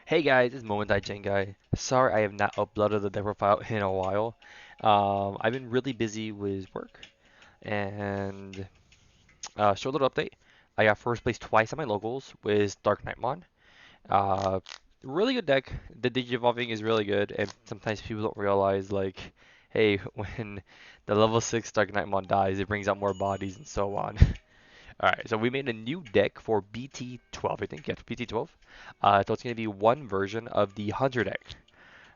Hey guys, it's Moment Guy. Sorry I have not uploaded the deck profile in a while. I've been really busy with work and short little update. I got first place twice at my locals with Dark Knightmon. Uh, Really good deck. The Digivolving is really good, and sometimes people don't realize hey, when the level 6 Dark Knightmon dies, it brings out more bodies and so on. Alright, so we made a new deck for BT12, I think. Yeah, BT12. So it's going to be one version of the Hunter deck.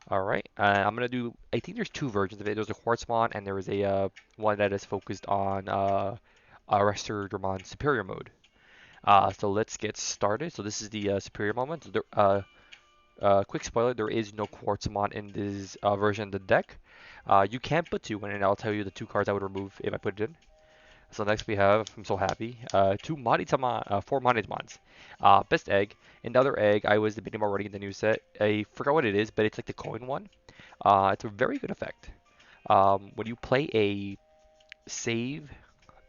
Alright, I'm going to do, I think there's two versions of it. There's a Quartzmon and there is a one that is focused on Arresterdramon Superior mode. So let's get started. So this is the Superior moment. So quick spoiler, there is no Quartzmon in this version of the deck. You can put two in, and I'll tell you the two cards I would remove if I put it in. So next we have, I'm so happy, four Manitamons. Best egg. Another egg I was debating about running in the new set. I forgot what it is, but it's like the coin one. It's a very good effect. When you play a save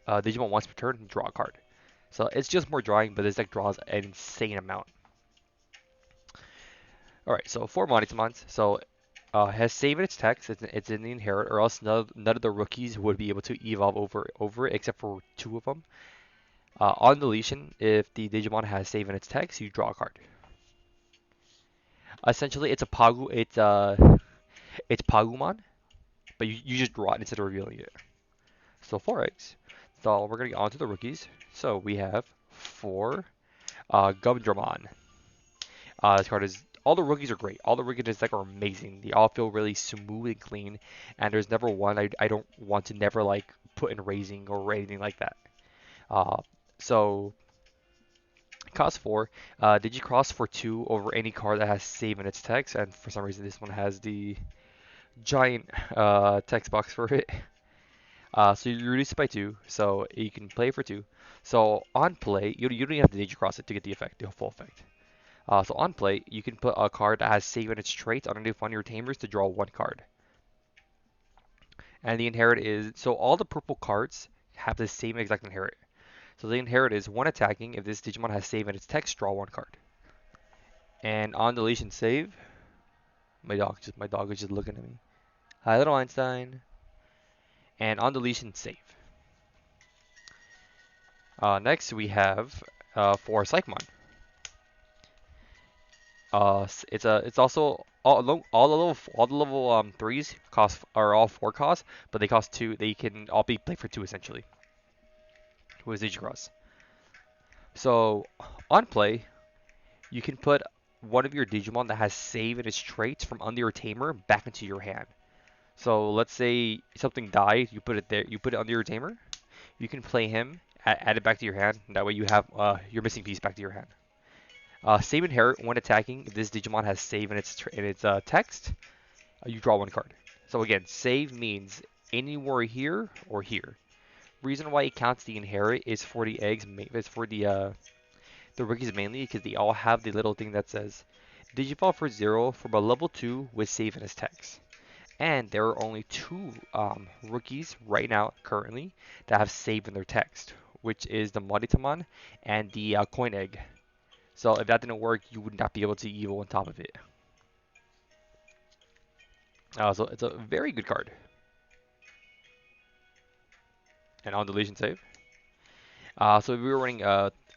Digimon once per turn, draw a card. So it's just more drawing, but this deck draws an insane amount. Alright, so four Manitamons. So has save in its text, it's in the inherit, or else none of the rookies would be able to evolve over it except for two of them. On deletion, if the Digimon has save in its text, you draw a card. Essentially, it's Pagumon, but you just draw it instead of revealing it. So 4x. So we're gonna get on to the rookies. So we have four Gumdramon. This card is all the rookies are great. All the rookies in this deck are amazing. They all feel really smooth and clean, and there's never one I don't want to never like put in raising or anything like that. Uh, so Cost 4. Digicross for 2 over any card that has save in its text, and for some reason this one has the giant text box for it. So you reduce it by 2, so you can play for 2. So on play, you don't even have to Digicross it to get the effect, the full effect. So on play, you can put a card that has save in its traits underneath one of your tamers to draw one card. And the inherit is, so all the purple cards have the same exact inherit. So the inherit is one attacking. If this Digimon has save in its text, draw one card. And on deletion save, my dog is just looking at me. Hi, little Einstein. And on deletion save. Next we have for Psychmon. It's also all the level threes cost are all four cost, but they cost two. They can all be played for two essentially. With Digicross. So on play, you can put one of your Digimon that has save in its traits from under your tamer back into your hand. So let's say something died, you put it there, you put it under your tamer. You can play him, add it back to your hand. That way you have your missing piece back to your hand. Save inherit when attacking. If this Digimon has save in its text, you draw one card. So again, save means anywhere here or here. Reason why it counts the inherit is for the eggs, is for the rookies mainly because they all have the little thing that says Digivolve for 0 from a level 2 with save in its text. And there are only two rookies right now, currently, that have save in their text, which is the Moditamon and the Coin Egg. So if that didn't work, you would not be able to evil on top of it. So it's a very good card. And on deletion save. So we were running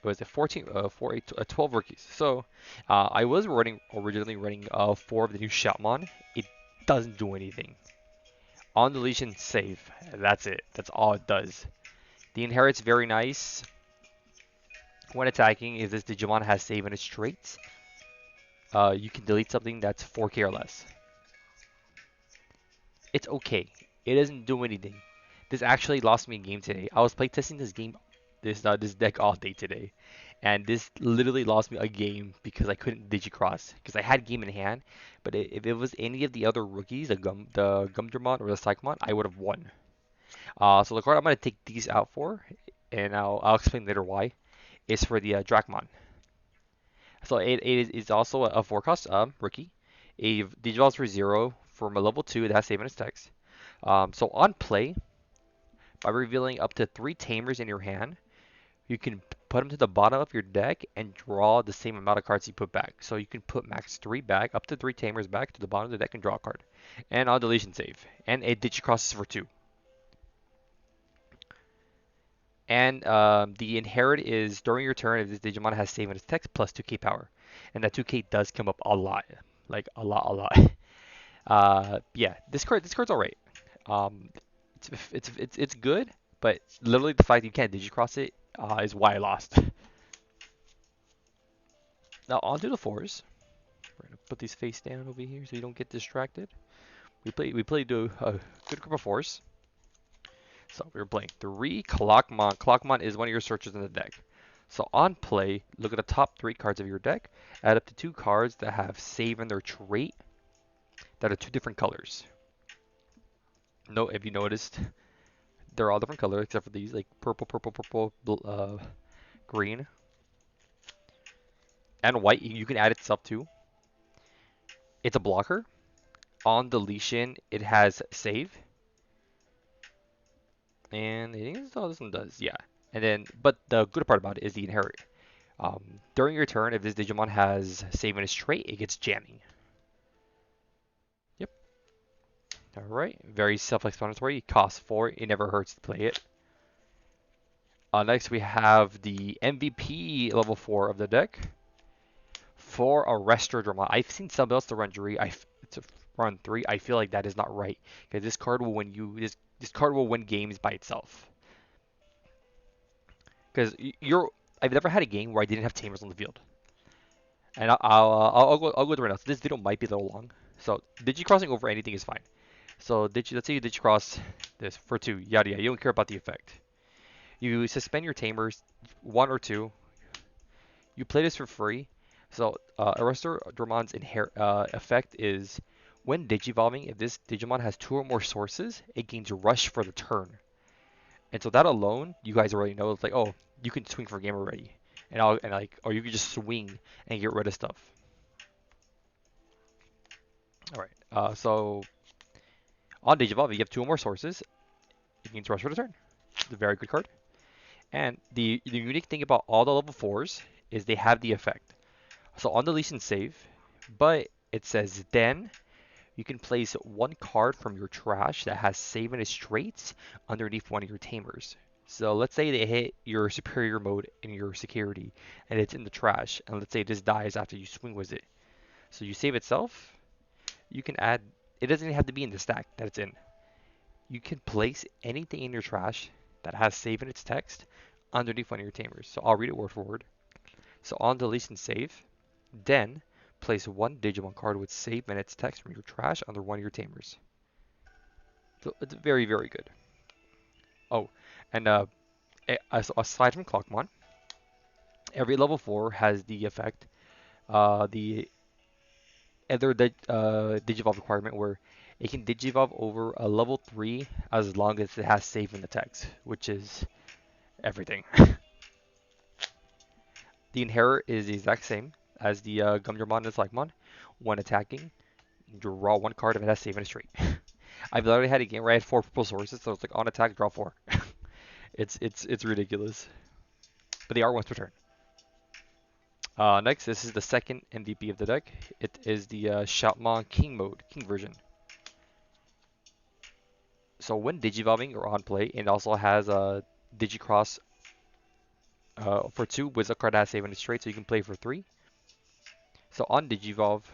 was it 14 12 rookies. So I was originally running 4 of the new Shoutmon. It doesn't do anything. On deletion save. That's it. That's all it does. The inherit's very nice. When attacking, if this Digimon has save in its traits, you can delete something that's 4k or less. It's okay. It doesn't do anything. This actually lost me a game today. I was playtesting this deck all day today, and this literally lost me a game because I couldn't Digicross because I had game in hand. But if it was any of the other rookies, the Gumdramon or the Psychmon, I would have won. So the card I'm gonna take these out for, and I'll explain later why, is for the Dracmon. So it is also a 4 cost rookie. It digivolves for 0 from a level 2 that has save in its text. So on play, by revealing up to 3 tamers in your hand, you can put them to the bottom of your deck and draw the same amount of cards you put back. So you can put max 3 back, up to 3 Tamers back to the bottom of the deck and draw a card. And on deletion save. And it digicrosses for 2. And the inherit is during your turn if this Digimon has save in its text plus 2k power. And that 2k does come up a lot. Like a lot. Yeah, this card's alright. Um, it's good, but literally the fact that you can't digicross it is why I lost. Now onto the fours. We're gonna put these face down over here so you don't get distracted. We played a good group of fours. So we were playing 3 Clockmon. Clockmon is one of your searchers in the deck. So on play, look at the top 3 cards of your deck. Add up to 2 cards that have save in their trait that are 2 different colors. No, if you noticed, they're all different colors except for these, like purple, green, and white. You can add itself too. It's a blocker. On deletion, it has save. And I think that's all this one does. Yeah. And then, but the good part about it is the inherit. During your turn, if this Digimon has save in its trait, it gets jamming. Yep. All right. Very self-explanatory. It costs 4. It never hurts to play it. Next, we have the MVP level 4 of the deck for Arresterdramon. I've seen some else to run 3. To run 3. I feel like that is not right because this card will win you. This card will win games by itself. Because I've never had a game where I didn't have Tamers on the field. And I'll go through it now. So this video might be a little long. So digi-crossing over anything is fine. So let's say you digi-cross this for 2, yada yada. You don't care about the effect. You suspend your Tamers, 1 or 2. You play this for free. So Arrestdramon's effect is when digivolving, if this Digimon has 2 or more sources, it gains Rush for the turn. And so that alone, you guys already know, it's like, oh, you can swing for a game already. Or you can just swing and get rid of stuff. Alright, so on Digivolve, you have 2 or more sources. It means Rush for the turn. It's a very good card. And the unique thing about all the level 4s is they have the effect. So on deletion save, but it says then you can place 1 card from your trash that has save in its traits underneath one of your Tamers. So let's say they hit your superior mode in your security and it's in the trash, and let's say this dies after you swing with it. So you save itself, you can add, it doesn't even have to be in the stack that it's in. You can place anything in your trash that has save in its text underneath one of your Tamers. So I'll read it word for word. So on deletion save, then place 1 Digimon card with save in its text from your trash under one of your Tamers. So it's very, very good. Oh, and aside from Clockmon, every level 4 has the effect, the other Digivolve requirement where it can Digivolve over a level 3 as long as it has save in the text, which is everything. The inherit is the exact same as the Gumdramon and Slagmon. When attacking, draw 1 card if it has save in its trait. I've literally had a game where I had 4 purple sources, so it's like on attack, draw 4. It's ridiculous. But they are once per turn. Next, this is the second MVP of the deck. It is the Shoutmon King mode, King version. So when Digivolving or on play, it also has a Digicross for 2 with a card that has save in its trait, so you can play for 3. So on Digivolve,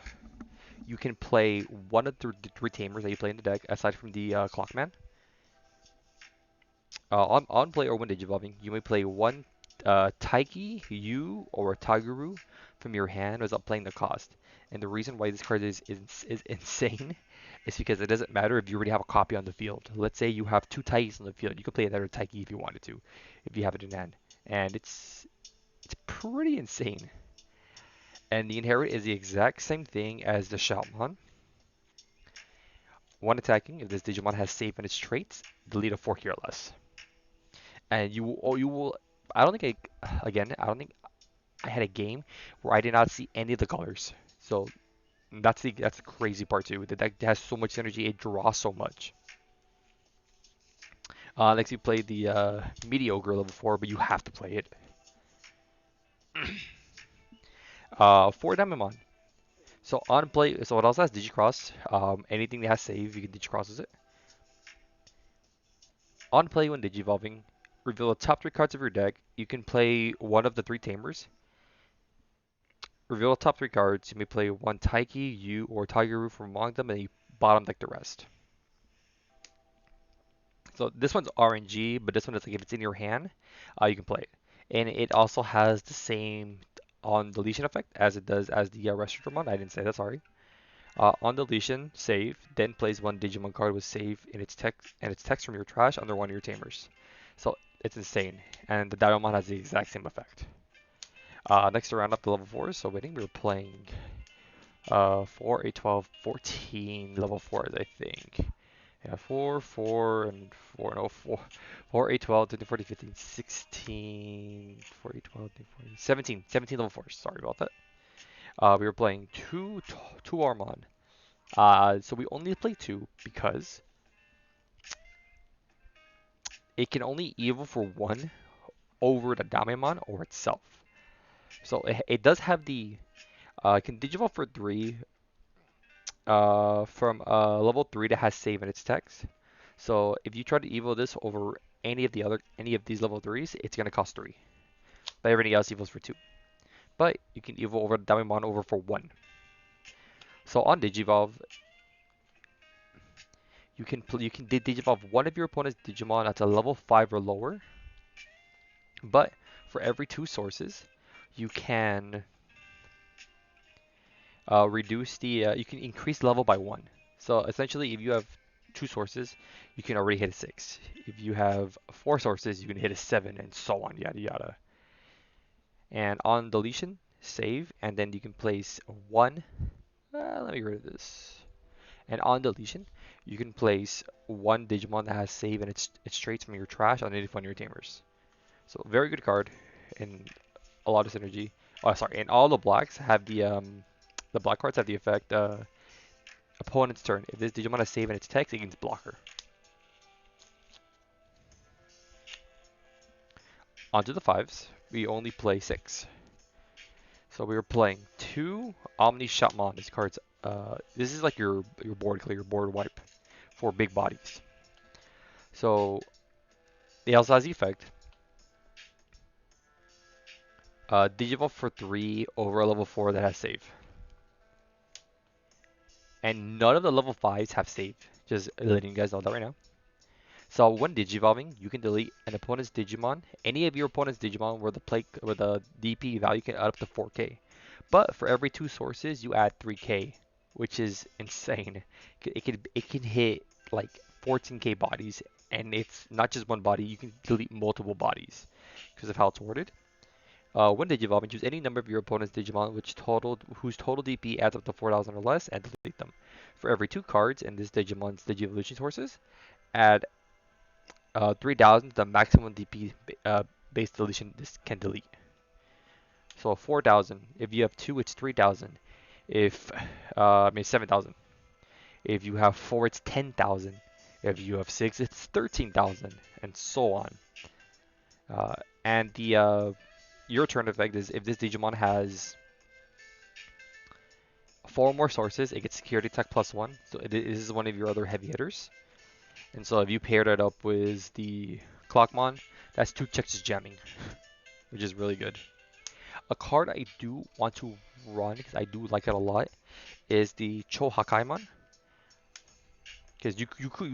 you can play 1 of the 3 Tamers that you play in the deck, aside from the Clockman. On play or when Digivolving, you may play 1 Taiki, Yu, or a Taguru from your hand without playing the cost. And the reason why this card is insane is because it doesn't matter if you already have a copy on the field. Let's say you have 2 Taikis on the field. You could play another Taiki if you wanted to, if you have it in hand. And it's pretty insane. And the inherit is the exact same thing as the Shoutmon. 1 attacking, if this Digimon has save in its traits, delete a 4 here or less. And you will. I don't think I don't think I had a game where I did not see any of the colors. So that's the crazy part too. The deck has so much energy, it draws so much. Next you play the mediocre level 4, but you have to play it. Four Diamond. So on play, so it also has Digicross. Anything that has save, you can Digicrosses it. On play when Digivolving, reveal the top three cards of your deck. You can play one of the three Tamers. Reveal the top three cards. You may play one Taiki, Yu, or Tigeru from among them, and you bottom deck the rest. So this one's RNG, but this one is like if it's in your hand, you can play it. And it also has the same on deletion effect as it does as the Arresterdramon. I didn't say that, sorry. On deletion, save, then plays one Digimon card with save in its text from your trash under one of your tamers. So it's insane, and the Diamond has the exact same effect. Next to round up the level 4s, so I think we were playing 4, 8, 12, 14 level 4s, I think. Yeah, 4, 4, and 4, no, 4, 4, 8, 12, 13, 14, 15, 16, 4, 8, 12, 13, 14, 17, 17 level 4s, sorry about that. We were playing two Armon. So we only play two because it can only evil for one over the Damemon or itself. So it does have the it can Digivolve for three from level 3 that has save in its text. So if you try to evil this over any of these level 3s, it's gonna cost 3. But everything else evils for 2. But you can evil over the Damemon over for 1. So on Digivolve, you can Digivolve one of your opponent's Digimon that's a level 5 or lower. But for every 2 sources, you can you can increase level by 1. So essentially, if you have 2 sources, you can already hit a 6. If you have 4 sources, you can hit a 7, and so on, yada yada. And on deletion, save, and then you can place 1. Let me get rid of this. And on deletion, you can place 1 Digimon that has save and it's traits from your trash on any one of your tamers. So very good card and a lot of synergy. Oh, sorry, and all the blacks have the black cards have the effect opponent's turn. If this Digimon has save and its text, it gains blocker. Onto the 5s. We only play 6. So we were playing 2 Omni Shotmon. This card's this is like your board clear, your board wipe for big bodies. So it also has the effect. Digivolve for 3 over a level 4 that has save. And none of the level 5s have save. Just letting you guys know that right now. So when Digivolving, you can delete an opponent's Digimon, any of your opponent's Digimon where the DP value can add up to 4k. But for every 2 sources, you add 3k, which is insane. It can hit like 14k bodies, and it's not just one body. You can delete multiple bodies because of how it's worded. When Digivolving, choose any number of your opponent's Digimon whose total DP adds up to 4,000 or less, and delete them. For every 2 cards in this Digimon's Digivolution sources, add 3,000 the maximum DP base deletion this can delete. So 4,000. If you have 2, it's 3,000. If I mean 7,000. If you have 4, it's 10,000. If you have 6, it's 13,000, and so on. And the your turn effect is if this Digimon has 4 more sources, it gets security attack +1. So this is one of your other heavy hitters. And so if you pair that up with the Clockmon, that's 2 checks jamming, which is really good. A card I do want to run, because I do like it a lot, is the Cho Hakaimon. Because you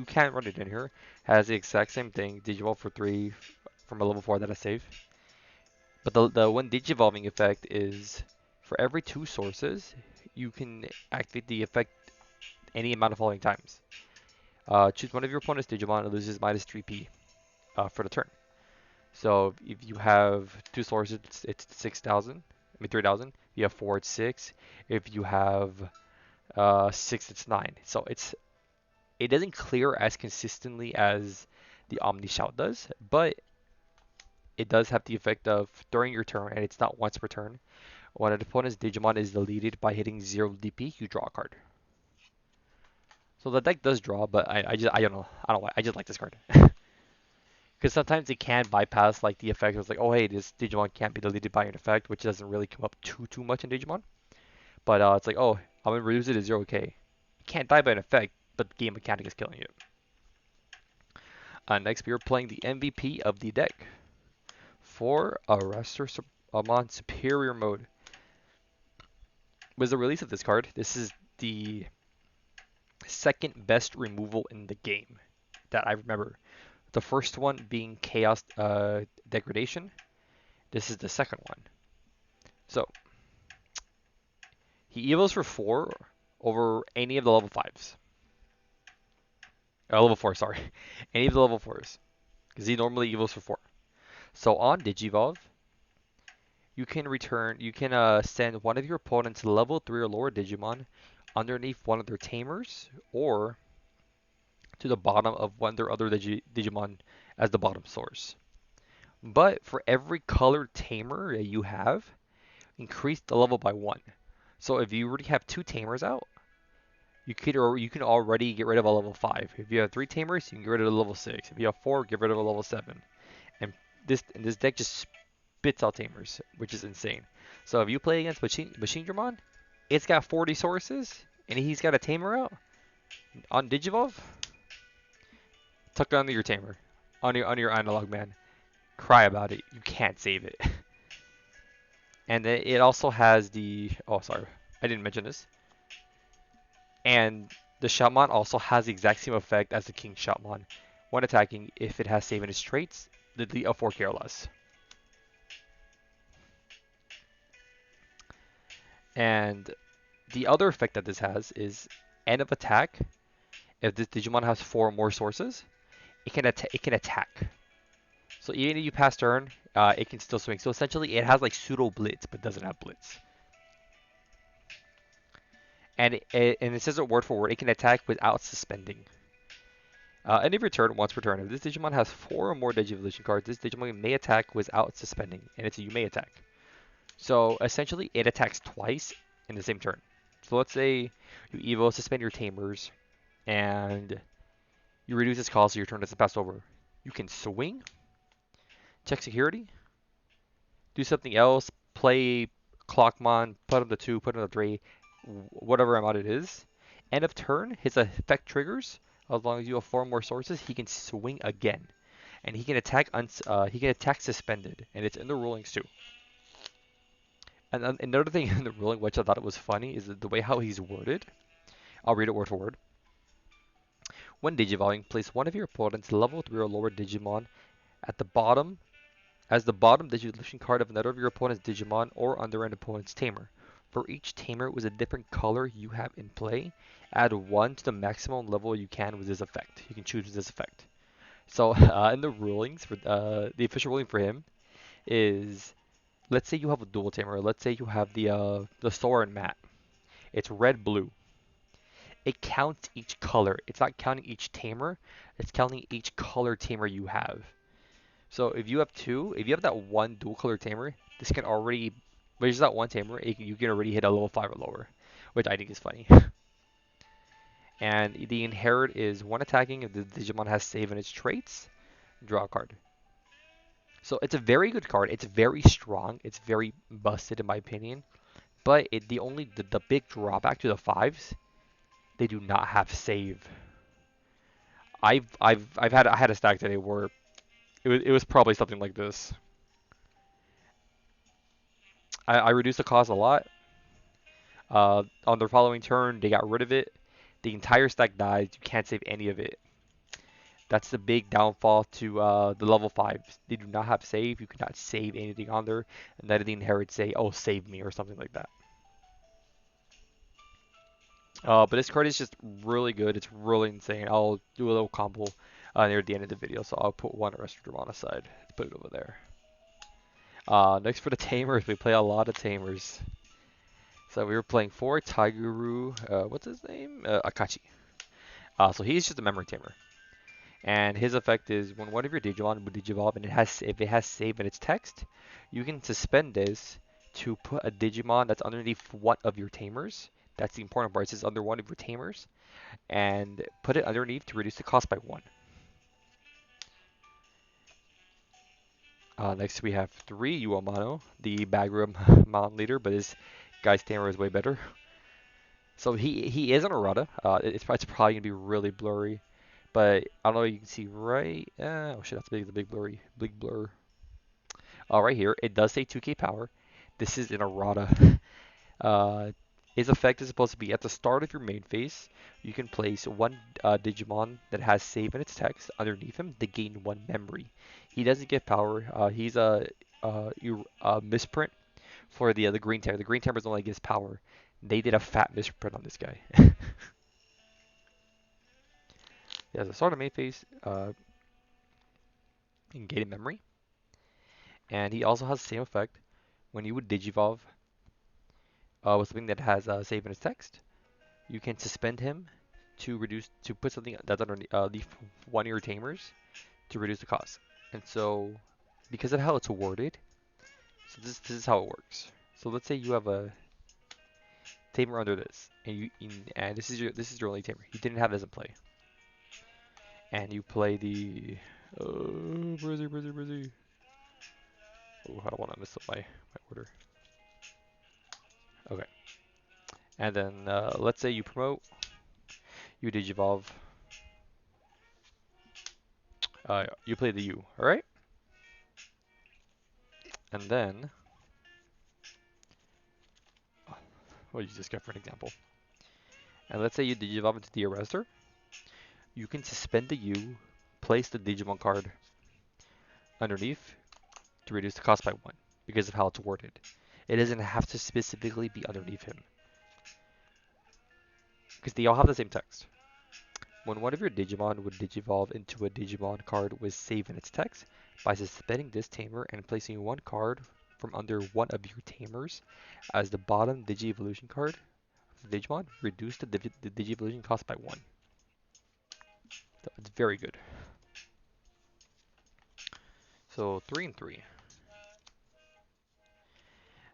can't run it in here. Has the exact same thing, Digivolve for 3 from a level 4 that I save. But the one Digivolving effect is, for every 2 sources, you can activate the effect any amount of following times. Choose one of your opponent's Digimon, it loses minus 3p for the turn. So if you have 2 sources, it's 6,000. I mean 3,000. If you have 4, it's 6. If you have 6, it's 9. So it doesn't clear as consistently as the Omni Shout does, but it does have the effect of during your turn, and it's not once per turn. When an opponent's Digimon is deleted by hitting 0 DP, you draw a card. So the deck does draw, but I don't know. I don't know why. I just like this card. Because Because sometimes it can bypass like the effect. It's like, oh hey, this Digimon can't be deleted by an effect, which doesn't really come up too much in Digimon. But it's like, oh, I'm gonna reduce it to 0k. You can't die by an effect, but the game mechanic is killing you. Next, we are playing the MVP of the deck for Arresterdramon Superior Mode. With the release of this card, this is the second best removal in the game that I remember. The first one being Chaos Degradation. This is the second one. So, he evils for 4 over any of the level 5s. Level 4, sorry. Any of the level 4s. Because he normally evils for 4. So on Digivolve, you can send one of your opponent's level 3 or lower Digimon underneath one of their tamers, or to the bottom of one of their other Digimon as the bottom source. But for every colored tamer that you have, increase the level by 1. So if you already have 2 tamers out, you can already get rid of a level 5. If you have 3 tamers, you can get rid of a level 6. If you have 4, get rid of a level 7. And this deck just spits out tamers, which is insane. So if you play against Machinedramon, it's got 40 sources, and he's got a tamer out on Digivolve. Tuck it under your tamer, on your analog man. Cry about it. You can't save it. And it also has the sorry, I didn't mention this. And the Shotmon also has the exact same effect as the King Shotmon. When attacking, if it has save in its traits, delete a 4k or less. And the other effect that this has is end of attack. If this Digimon has 4 or more sources, it can attack. So even if you pass turn, it can still swing. So essentially, it has like pseudo blitz, but doesn't have blitz. And it says it word for word. It can attack without suspending. End of your turn, once per turn. If this Digimon has 4 or more Digivolution cards, this Digimon may attack without suspending, and it's a you may attack. So essentially, it attacks twice in the same turn. So let's say you Evo, suspend your Tamers, and you reduce its cost so your turn doesn't pass over. You can swing, check security, do something else, play Clockmon, put him to 2, put him to 3, whatever amount it is. End of turn, his effect triggers. As long as you have 4 more sources, he can swing again, and he can attack suspended, and it's in the rulings too. And another thing in the ruling, which I thought it was funny, is the way how he's worded. I'll read it word for word. When Digivolving, place one of your opponent's level 3 or lower Digimon at the bottom as the bottom Digivolution card of another of your opponent's Digimon or under an opponent's Tamer. For each Tamer with a different color you have in play, add 1 to the maximum level you can with this effect. You can choose this effect. So in the rulings, for the official ruling for him is, let's say you have a dual Tamer. Let's say you have the Sora and Matt. It's red, blue. It counts each color. It's not counting each Tamer. It's counting each color Tamer you have. So if you have 2, if you have that one dual color Tamer, this can already, but it's that one Tamer, you can already hit a level 5 or lower, which I think is funny. And the inherit is one attacking if the Digimon has save in its traits, draw a card. So it's a very good card. It's very strong. It's very busted in my opinion. But the big drawback to the 5s, they do not have save. I had a stack today where it was probably something like this. I reduced the cost a lot. On the following turn, they got rid of it. The entire stack dies. You can't save any of it. That's the big downfall to the level 5s. They do not have save. You cannot save anything on there. And then the inherits say, oh, save me, or something like that. But this card is just really good. It's really insane. I'll do a little combo near the end of the video. So I'll put one Arresterdramon aside. Let's put it over there. Next for the Tamers, we play a lot of Tamers. So we were playing 4 Taiguru, what's his name? Akachi. So he's just a memory tamer. And his effect is when one of your Digimon would Digivolve and if it has save in its text, you can suspend this to put a Digimon that's underneath one of your tamers. That's the important part. It says under one of your tamers. And put it underneath to reduce the cost by 1. Next we have 3 Uamano, the Bagram Mountain Leader, but his guy's tamer is way better. So he is an errata. It's probably gonna be really blurry, but I don't know. You can see right. Oh shit, that's big. The big blur. Right here, it does say 2K power. This is an errata. Uh, his effect is supposed to be at the start of your main phase. You can place one Digimon that has save in its text underneath him to gain 1 memory. He doesn't get power. He's a misprint for the green tamer. The green tamers only gives power. They did a fat misprint on this guy. He has a start of main phase, and gain memory, and he also has the same effect when you would digivolve with something that has save in its text. You can suspend him to put something that's underneath one of your tamers to reduce the cost. And so, because of how it's worded, so this is how it works. So let's say you have a tamer under this, and this is your only tamer. You didn't have this in play, and you play the Brizzy. Oh, I don't want to mess up my order. Okay, and then let's say you promote, you digivolve, you play the U, all right, and then we'll use this guy for an example. And let's say you digivolve into the Arrester. You can suspend the U, place the Digimon card underneath to reduce the cost by 1 because of how it's worded. It doesn't have to specifically be underneath him because they all have the same text. When one of your Digimon would digivolve into a Digimon card with save in its text, by suspending this tamer and placing 1 card from under one of your tamers as the bottom Digi-Evolution card of the Digimon, reduce the Digi-Evolution cost by 1. So it's very good. So 3 and 3.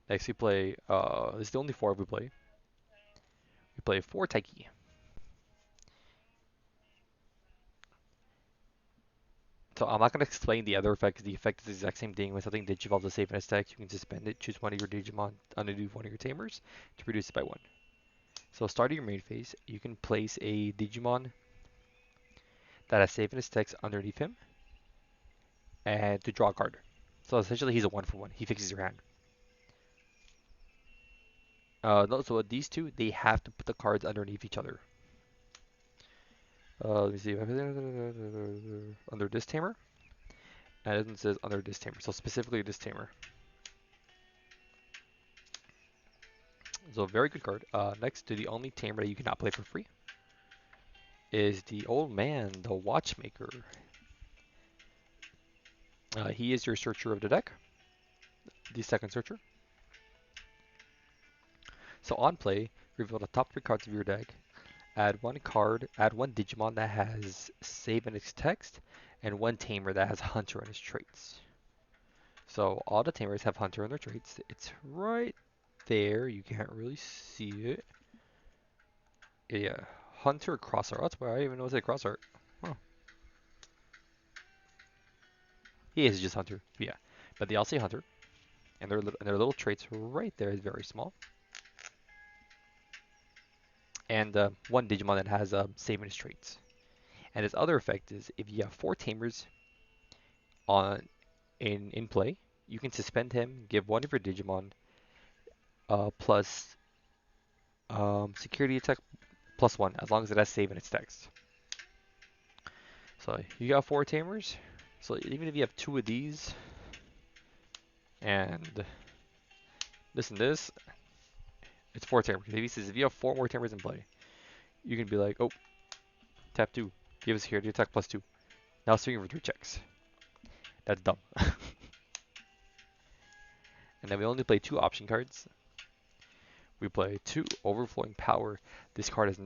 Next we play, this is the only 4 we play. We play 4 Taiki. So I'm not going to explain the other effect because the effect is the exact same thing. When something digivolves a save in its text, you can suspend it, choose one of your Digimon underneath one of your tamers to reduce it by 1. So starting your main phase, you can place a Digimon that has save in its text underneath him and to draw a card. So essentially he's a 1-for-1. He fixes your hand. No, so these two, they have to put the cards underneath each other. Let me see. Under this tamer. And it says under this tamer. So specifically this tamer. So very good card. Next to the only tamer that you cannot play for free is the old man, the watchmaker. He is your searcher of the deck, the second searcher. So on play, reveal the top 3 cards of your deck. Add 1 card, add 1 Digimon that has save in its text, and 1 tamer that has hunter in its traits. So all the tamers have hunter in their traits. It's right there. You can't really see it. Yeah, hunter crossart. That's why I didn't even know it said crossart. Huh. He is just hunter. Yeah, but they all say hunter, and their little traits right there is very small. And 1 Digimon that has save in its traits. And its other effect is if you have 4 tamers on in play, you can suspend him, give 1 of your Digimon plus security attack plus 1 as long as it has save in its text. So you got 4 tamers. So even if you have 2 of these, and listen to this, it's 4 tamers. If he says if you have 4 more tamers in play, you can be like, oh, tap 2, give us security attack plus 2. Now swinging for 3 checks. That's dumb. And then we only play 2 option cards. We play 2 overflowing power. This card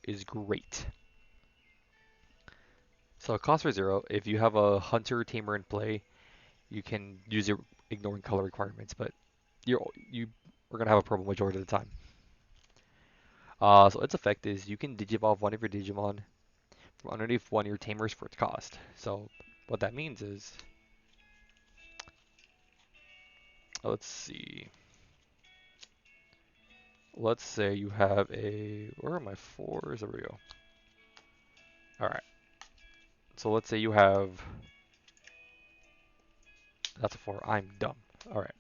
is great. So it costs for 0. If you have a hunter tamer in play, you can use it ignoring color requirements, but you are gonna have a problem majority of the time. So its effect is you can digivolve 1 of your Digimon from underneath 1 of your tamers for its cost. So what that means is Let's see. Let's say you have a, where are my fours? There we go. All right. So let's say you have, that's a four. I'm dumb. All right.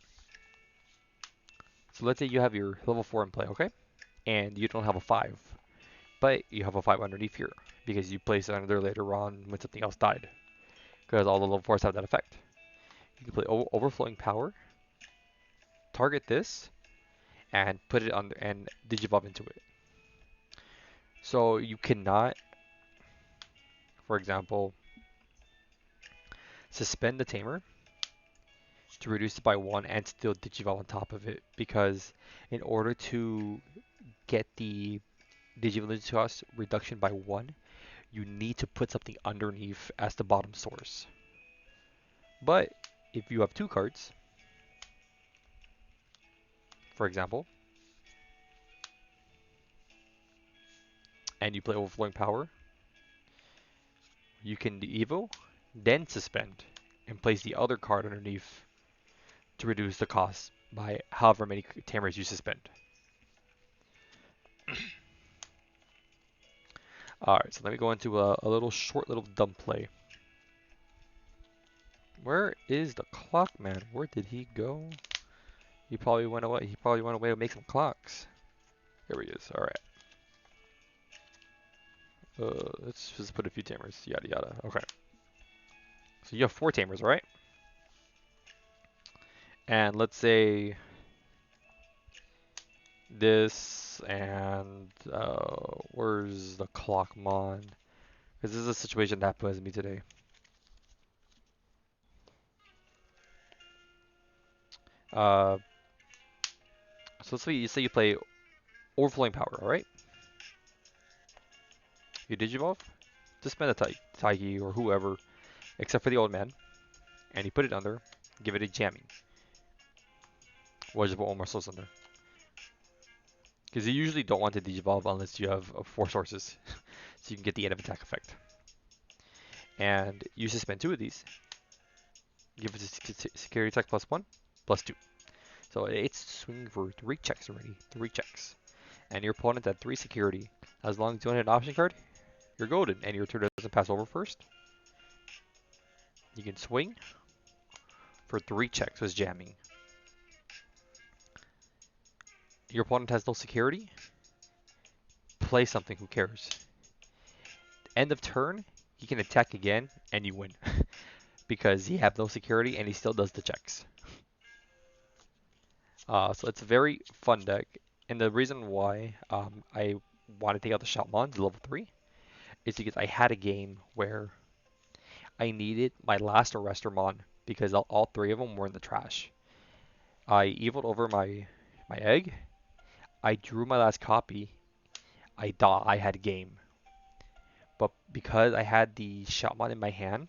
So let's say you have your level four in play, okay? And you don't have a five, but you have a five underneath here because you placed it under there later on when something else died. Because all the level fours have that effect. You can play overflowing power, target this, and put it under and digivolve into it. So you cannot, for example, suspend the tamer to reduce it by one and still digivolve on top of it, because in order to get the digivolage cost reduction by one, you need to put something underneath as the bottom source. But if you have two cards, for example, and you play overflowing power, you can Evo, then suspend, and place the other card underneath to reduce the cost by however many tamers you suspend. Alright, so let me go into a little short little dumb play. Where is the clock man? Where did he go? He probably went away. He probably went away to make some clocks. Here he is. Alright. Let's just put a few tamers. Yada yada. Okay. So you have four tamers, right? And let's say this and where's the clock mon? Because this is a situation that happens to me today. Uh, so let's say you play overflowing power, alright? You digivolve, just spend a Taiki or whoever, except for the old man, and you put it under, give it a jamming. Or just put one more source under. Because you usually don't want to digivolve unless you have four sources, so you can get the end of attack effect. And you suspend two of these, give it a security attack plus one, plus two. So it's swinging for three checks already, three checks. And your opponent had three security. As long as you don't hit an option card, you're golden, and your turn doesn't pass over first. You can swing for three checks with jamming. Your opponent has no security. Play something, who cares? End of turn, he can attack again, and you win. Because he have no security, and he still does the checks. So it's a very fun deck. And the reason why I want to take out the Shaman to level 3 is because I had a game where I needed my last Arresterdramon because all three of them were in the trash. I eviled over my egg. I drew my last copy. I had game. But because I had the Shaman in my hand,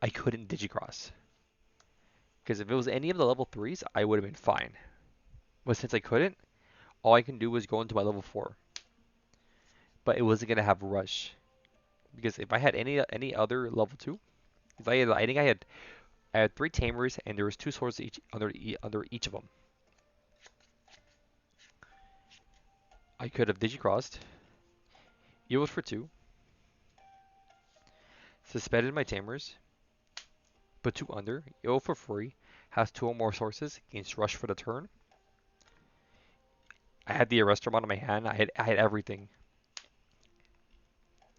I couldn't Digicross. Because if it was any of the level 3s, I would have been fine. But since I couldn't, all I can do was go into my level 4. But it wasn't going to have Rush. Because if I had any other level 2, I think I had three Tamers and there was two swords each under each of them. I could have Digicrossed, healed for 2, suspended my Tamers, put 2 under, heal for free, has 2 or more sources, against Rush for the turn. I had the Arresterdramon in my hand, I had everything.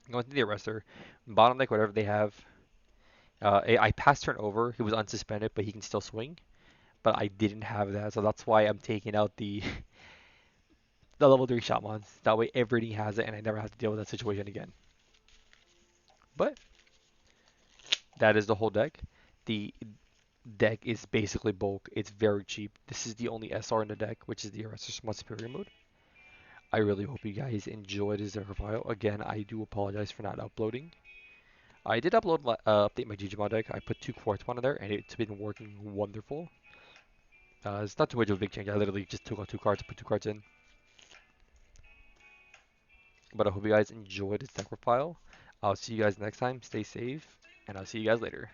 Going to the Arrestor, bottom deck, whatever they have. I passed turn over, he was unsuspended, but he can still swing. But I didn't have that, so that's why I'm taking out the the level 3 Shamans. That way everything has it and I never have to deal with that situation again. But that is the whole deck. The deck is basically bulk. It's very cheap. This is the only SR in the deck, which is the Arresterdramon Superior mode. I really hope you guys enjoyed this Zerker file. Again, I do apologize for not uploading. I did update my Digimon deck. I put 2 Quartz on there, and it's been working wonderful. It's not too much of a big change. I literally just took out 2 cards, put 2 cards in. But I hope you guys enjoyed this Zerker file. I'll see you guys next time. Stay safe, and I'll see you guys later.